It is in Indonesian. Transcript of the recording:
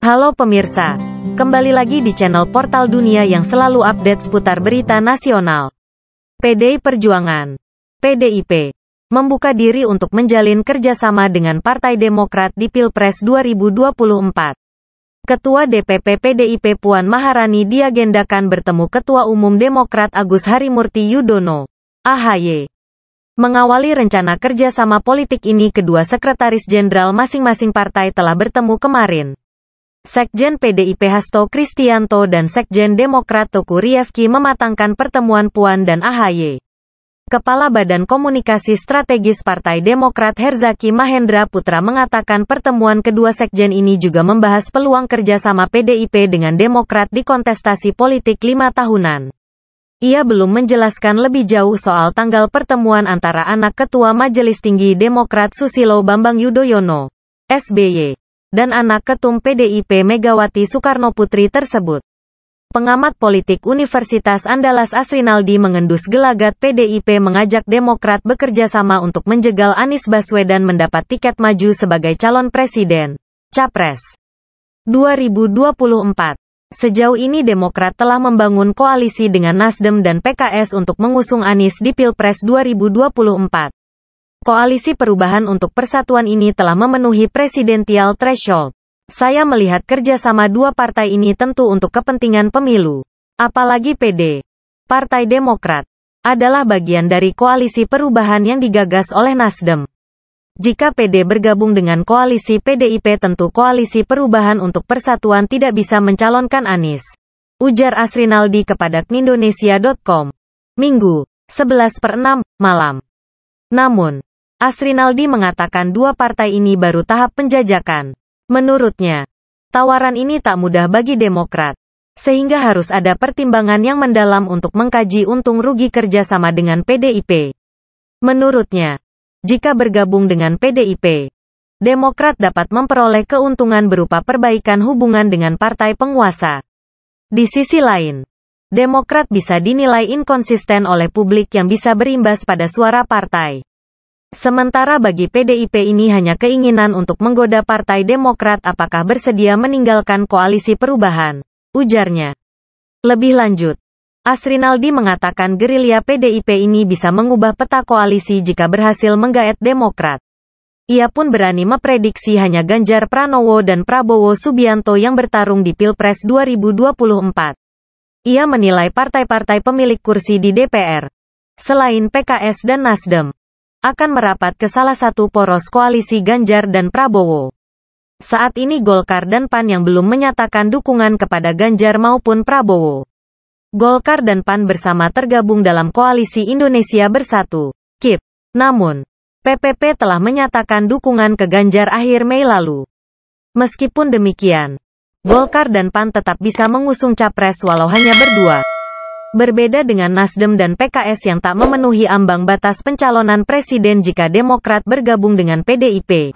Halo pemirsa, kembali lagi di channel Portal Dunia yang selalu update seputar berita nasional. PDI Perjuangan (PDIP) membuka diri untuk menjalin kerjasama dengan Partai Demokrat di Pilpres 2024. Ketua DPP PDIP Puan Maharani diagendakan bertemu Ketua Umum Demokrat Agus Harimurti Yudhoyono (AHY). Mengawali rencana kerjasama politik ini, kedua sekretaris jenderal masing-masing partai telah bertemu kemarin. Sekjen PDIP Hasto Kristianto dan Sekjen Demokrat Teguh Rifki mematangkan pertemuan Puan dan AHY. Kepala Badan Komunikasi Strategis Partai Demokrat Herzaki Mahendra Putra mengatakan pertemuan kedua sekjen ini juga membahas peluang kerjasama PDIP dengan Demokrat di kontestasi politik 5 tahunan. Ia belum menjelaskan lebih jauh soal tanggal pertemuan antara anak Ketua Majelis Tinggi Demokrat Susilo Bambang Yudhoyono, SBY, dan anak Ketum PDIP Megawati Soekarnoputri tersebut. Pengamat politik Universitas Andalas Asrinaldi mengendus gelagat PDIP mengajak Demokrat bekerja sama untuk menjegal Anies Baswedan mendapat tiket maju sebagai calon presiden, Capres 2024. Sejauh ini Demokrat telah membangun koalisi dengan Nasdem dan PKS untuk mengusung Anies di Pilpres 2024. Koalisi Perubahan untuk Persatuan ini telah memenuhi presidensial threshold. Saya melihat kerjasama dua partai ini tentu untuk kepentingan pemilu. Apalagi Partai Demokrat adalah bagian dari koalisi perubahan yang digagas oleh Nasdem. Jika PD bergabung dengan koalisi PDIP, tentu koalisi Perubahan untuk Persatuan tidak bisa mencalonkan Anies, ujar Asrinaldi kepada Indonesia.com, Minggu, 11/6, malam. Namun, Asrinaldi mengatakan dua partai ini baru tahap penjajakan. Menurutnya, tawaran ini tak mudah bagi Demokrat, sehingga harus ada pertimbangan yang mendalam untuk mengkaji untung rugi kerjasama dengan PDIP. Menurutnya, jika bergabung dengan PDIP, Demokrat dapat memperoleh keuntungan berupa perbaikan hubungan dengan partai penguasa. Di sisi lain, Demokrat bisa dinilai inkonsisten oleh publik yang bisa berimbas pada suara partai. Sementara bagi PDIP ini hanya keinginan untuk menggoda Partai Demokrat apakah bersedia meninggalkan koalisi perubahan, ujarnya. Lebih lanjut, Asrinaldi mengatakan gerilya PDIP ini bisa mengubah peta koalisi jika berhasil menggaet Demokrat. Ia pun berani memprediksi hanya Ganjar Pranowo dan Prabowo Subianto yang bertarung di Pilpres 2024. Ia menilai partai-partai pemilik kursi di DPR, selain PKS dan Nasdem, akan merapat ke salah satu poros koalisi Ganjar dan Prabowo. Saat ini Golkar dan PAN yang belum menyatakan dukungan kepada Ganjar maupun Prabowo. Golkar dan PAN bersama tergabung dalam koalisi Indonesia Bersatu, KIP. Namun, PPP telah menyatakan dukungan ke Ganjar akhir Mei lalu. Meskipun demikian, Golkar dan PAN tetap bisa mengusung capres walau hanya berdua. Berbeda dengan Nasdem dan PKS yang tak memenuhi ambang batas pencalonan presiden jika Demokrat bergabung dengan PDIP.